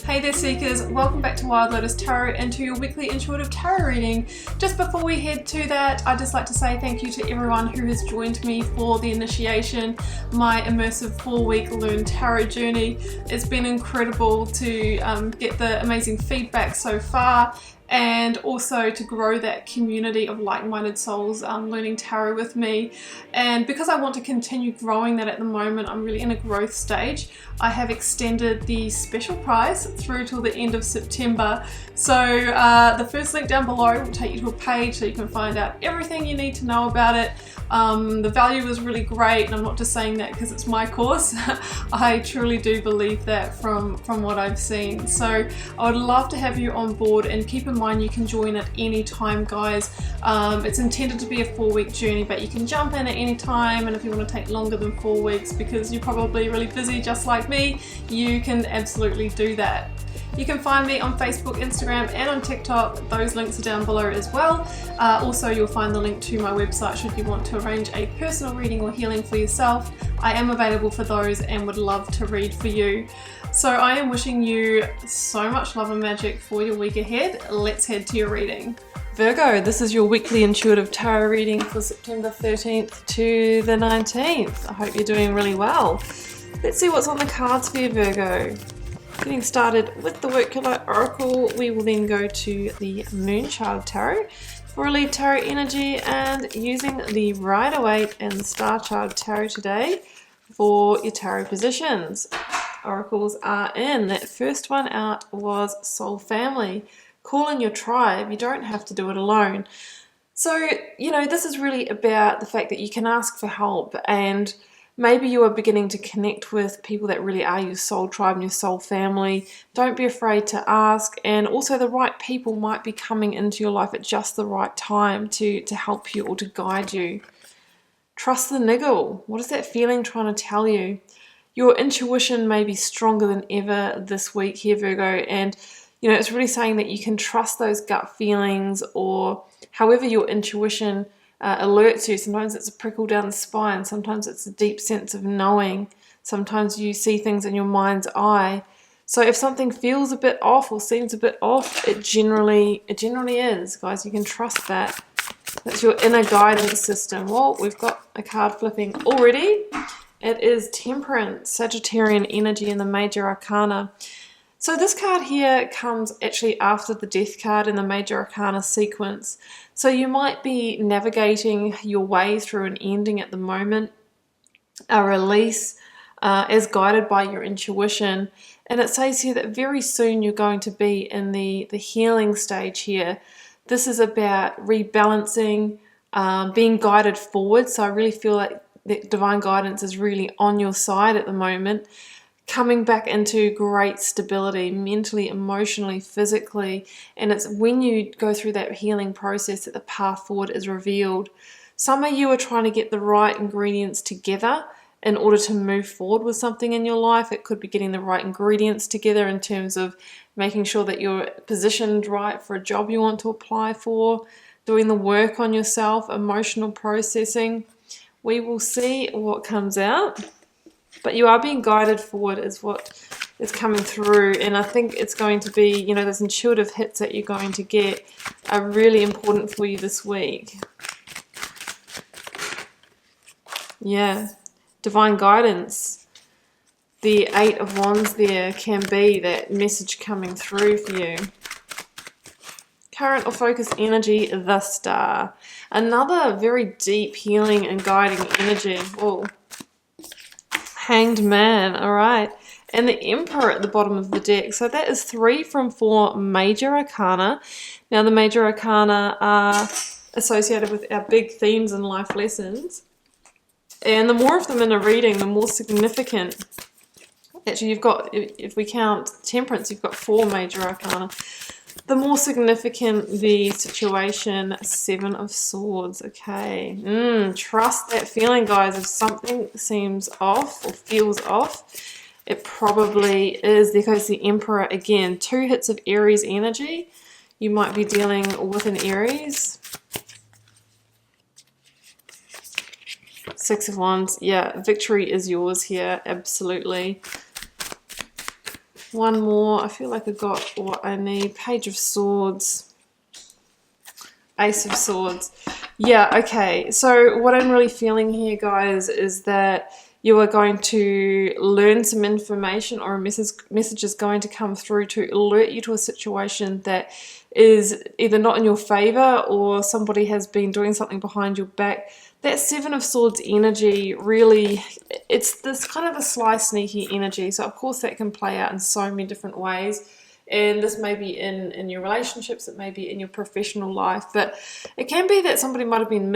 Hey there Seekers, welcome back to Wild Lotus Tarot and to your weekly intuitive tarot reading. Just before we head to that, I'd just like to say thank you to everyone who has joined me for the initiation, my immersive 4-week Learn Tarot journey. It's been incredible to get the amazing feedback so far, and also to grow that community of like-minded souls learning tarot with me. And because I want to continue growing that at the moment, I'm really in a growth stage. I have extended the special price through till the end of September. So the first link down below will take you to a page so you can find out everything you need to know about it. The value is really great, and I'm not just saying that because it's my course. I truly do believe that from what I've seen. So I would love to have you on board, and keep in mind you can join at any time, guys. It's intended to be a 4-week journey, but you can jump in at any time, and if you want to take longer than 4 weeks because you're probably really busy just like me, you can absolutely do that. You can find me on Facebook, Instagram, and on TikTok. Those links are down below as well. Also, you'll find the link to my website should you want to arrange a personal reading or healing for yourself. I am available for those and would love to read for you. So I am wishing you so much love and magic for your week ahead. Let's head to your reading. Virgo, this is your weekly intuitive tarot reading for September 13th to the 19th. I hope you're doing really well. Let's see what's on the cards for you, Virgo. Getting started with the Workular Oracle, we will then go to the Moonchild Tarot for a lead tarot energy, and using the Rider-Waite and the Star Child Tarot today for your tarot positions. Oracles are in. That first one out was Soul Family. Call in your tribe. You don't have to do it alone. So, you know, this is really about the fact that you can ask for help, and maybe you are beginning to connect with people that really are your soul tribe and your soul family. Don't be afraid to ask, and also the right people might be coming into your life at just the right time to help you or to guide you. Trust the niggle. What is that feeling trying to tell you? Your intuition may be stronger than ever this week here, Virgo, and you know, it's really saying that you can trust those gut feelings, or however your intuition alerts you. Sometimes it's a prickle down the spine, sometimes it's a deep sense of knowing, sometimes you see things in your mind's eye. So if something feels a bit off or seems a bit off, it generally is, guys. You can trust that. That's your inner guidance system. Well, we've got a card flipping already. It is Temperance, Sagittarian energy in the Major Arcana. So this card here comes actually after the Death card in the Major Arcana sequence. So you might be navigating your way through an ending at the moment, a release, as guided by your intuition. And it says here that very soon you're going to be in the healing stage here. This is about rebalancing, being guided forward. So I really feel like that divine guidance is really on your side at the moment. Coming back into great stability, mentally, emotionally, physically. And it's when you go through that healing process that the path forward is revealed. Some of you are trying to get the right ingredients together in order to move forward with something in your life. It could be getting the right ingredients together in terms of making sure that you're positioned right for a job you want to apply for, doing the work on yourself, emotional processing. We will see what comes out. But you are being guided forward is what is coming through. And I think it's going to be, you know, those intuitive hits that you're going to get are really important for you this week. Yeah. Divine guidance. The 8 of Wands there can be that message coming through for you. Current or focused energy, the Star. Another very deep healing and guiding energy. Whoa. Hanged Man, all right. And the Emperor at the bottom of the deck. So that is 3 from 4 Major Arcana. Now the Major Arcana are associated with our big themes and life lessons. And the more of them in a reading, the more significant. Actually, you've got, if we count Temperance, you've got 4 Major Arcana. The more significant the situation, 7 of Swords. Okay. Trust that feeling, guys. If something seems off or feels off, it probably is. There goes the Emperor again. 2 hits of Aries energy. You might be dealing with an Aries. 6 of Wands. Yeah, victory is yours here. Absolutely. One more. I feel like I got what I need. Page of Swords. Ace of Swords. Yeah, okay. So what I'm really feeling here, guys, is that you are going to learn some information, or a message is going to come through to alert you to a situation that is either not in your favor, or somebody has been doing something behind your back. That Seven of Swords energy, really, it's this kind of a sly, sneaky energy. So of course that can play out in so many different ways. And this may be in your relationships, it may be in your professional life, but it can be that somebody might have been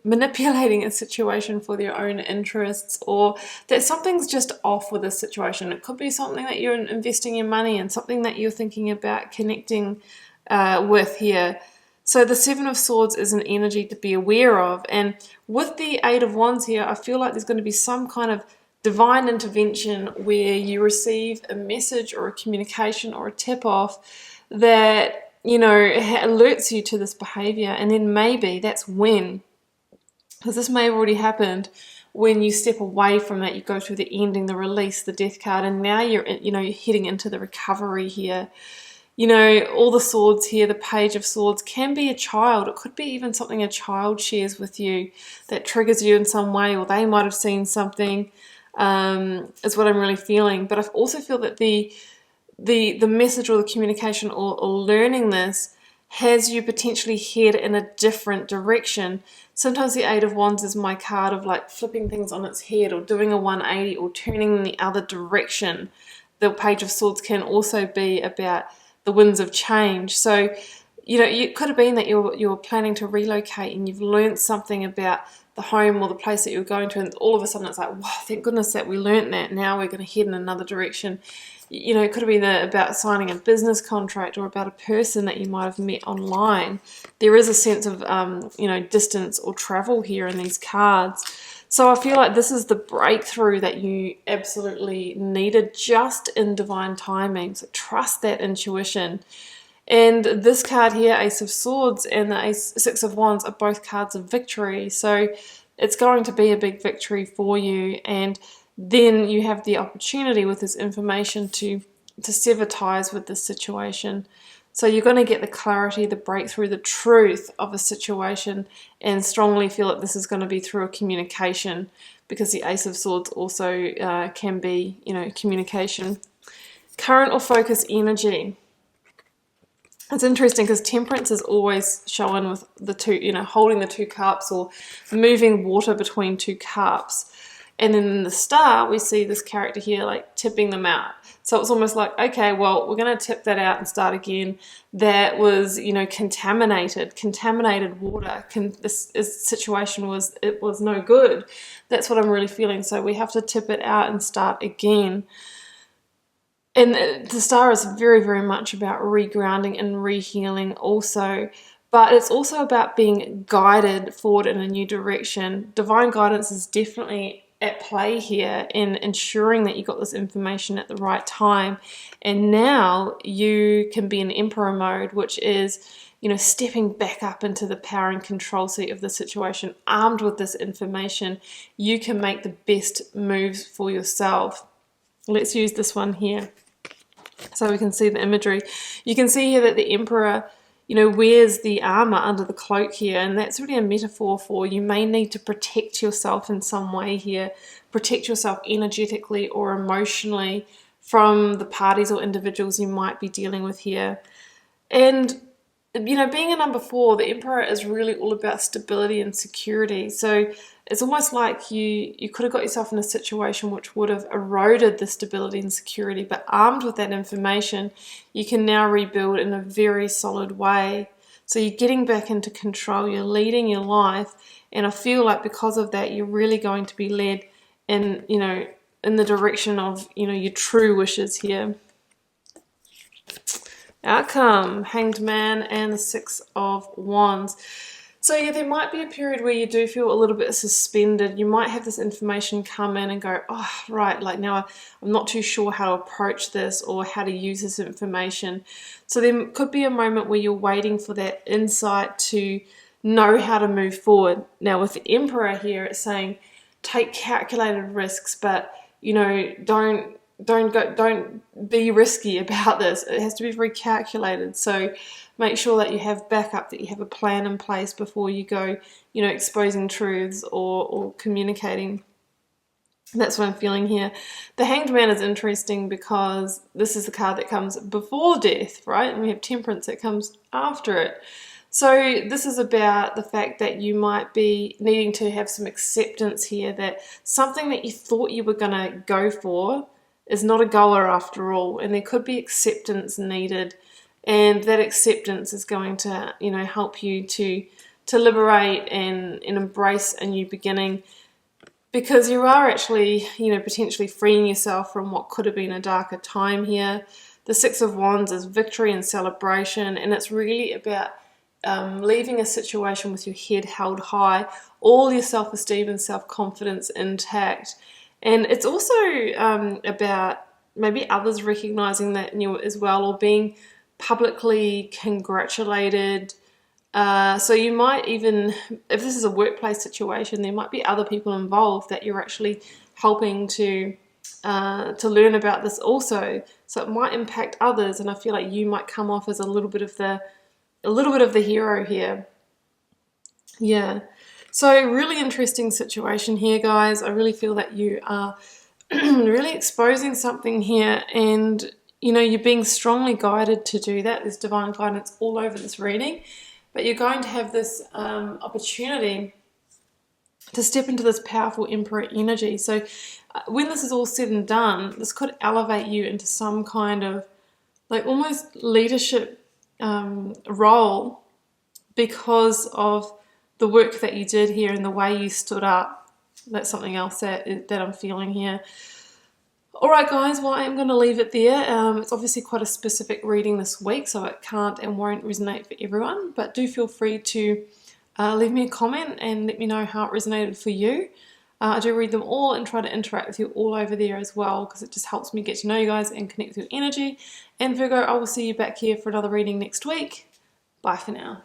manipulating a situation for their own interests, or that something's just off with a situation. It could be something that you're investing your money in, something that you're thinking about connecting with here. So the Seven of Swords is an energy to be aware of. And with the Eight of Wands here, I feel like there's going to be some kind of divine intervention where you receive a message or a communication or a tip-off that, you know, alerts you to this behavior. And then maybe that's when, because this may have already happened, when you step away from that, you go through the ending, the release, the death card, and now you're heading into the recovery here. You know, all the swords here, the Page of Swords, can be a child. It could be even something a child shares with you that triggers you in some way, or they might have seen something, is what I'm really feeling. But I also feel that the message or the communication or learning this has you potentially head in a different direction. Sometimes the Eight of Wands is my card of like flipping things on its head, or doing a 180, or turning in the other direction. The Page of Swords can also be about the winds of change. So, you know, it could have been that you're planning to relocate and you've learned something about the home or the place that you're going to, and all of a sudden it's like, wow, thank goodness that we learned that. Now we're going to head in another direction. You know, it could have been about signing a business contract, or about a person that you might have met online. There is a sense of, you know, distance or travel here in these cards. So I feel like this is the breakthrough that you absolutely needed, just in divine timing. So trust that intuition. And this card here, Ace of Swords, and the Six of Wands are both cards of victory. So it's going to be a big victory for you. And then you have the opportunity with this information to sever ties with this situation. So you're going to get the clarity, the breakthrough, the truth of a situation, and strongly feel that this is going to be through a communication, because the Ace of Swords also can be, you know, communication. Current or focus energy. It's interesting because Temperance is always shown with the two, you know, holding the two cups, or moving water between two cups. And then in the Star, we see this character here like tipping them out. So it's almost like, okay, well, we're going to tip that out and start again. That was, you know, contaminated water. This situation was no good. That's what I'm really feeling. So we have to tip it out and start again. And the Star is very, very much about regrounding and rehealing also. But it's also about being guided forward in a new direction. Divine guidance is definitely at play here in ensuring that you got this information at the right time. And now you can be in Emperor mode, which is, you know, stepping back up into the power and control seat of the situation. Armed with this information, you can make the best moves for yourself. Let's use this one here so we can see the imagery. You can see here that the Emperor, you know, wears the armor under the cloak here, and that's really a metaphor for you may need to protect yourself in some way here, protect yourself energetically or emotionally from the parties or individuals you might be dealing with here. And, you know, being a number 4, the Emperor is really all about stability and security. So it's almost like you could have got yourself in a situation which would have eroded the stability and security, but armed with that information, you can now rebuild in a very solid way. So you're getting back into control, you're leading your life, and I feel like because of that, you're really going to be led in, you know, in the direction of, you know, your true wishes here. Outcome, Hanged Man and the Six of Wands. So yeah, there might be a period where you do feel a little bit suspended. You might have this information come in and go, oh, right, like now I'm not too sure how to approach this or how to use this information. So there could be a moment where you're waiting for that insight to know how to move forward. Now with the Emperor here, it's saying take calculated risks, but, you know, don't don't be risky about this. It has to be very calculated. So make sure that you have backup, that you have a plan in place before you go, you know, exposing truths or communicating. That's what I'm feeling here. The Hanged Man is interesting because this is the card that comes before death, right? And we have Temperance that comes after it. So this is about the fact that you might be needing to have some acceptance here, that something that you thought you were going to go for is not a goer after all, and there could be acceptance needed, and that acceptance is going to, you know, help you to liberate and embrace a new beginning. Because you are actually, you know, potentially freeing yourself from what could have been a darker time here. The Six of Wands is victory and celebration, and it's really about leaving a situation with your head held high, all your self-esteem and self-confidence intact. And it's also about maybe others recognizing that in you as well, or being publicly congratulated. So you might even, if this is a workplace situation, there might be other people involved that you're actually helping to learn about this also. So it might impact others, and I feel like you might come off as a little bit of the hero here. Yeah. So really interesting situation here, guys. I really feel that you are really exposing something here, and you know, you're being strongly guided to do that. There's divine guidance all over this reading. But you're going to have this opportunity to step into this powerful Emperor energy. So when this is all said and done, this could elevate you into some kind of like almost leadership role because of the work that you did here and the way you stood up. That's something else that I'm feeling here. Alright guys, well I am going to leave it there. It's obviously quite a specific reading this week, so it can't and won't resonate for everyone, but do feel free to leave me a comment and let me know how it resonated for you. I do read them all and try to interact with you all over there as well, because it just helps me get to know you guys and connect with your energy. And Virgo, I will see you back here for another reading next week. Bye for now.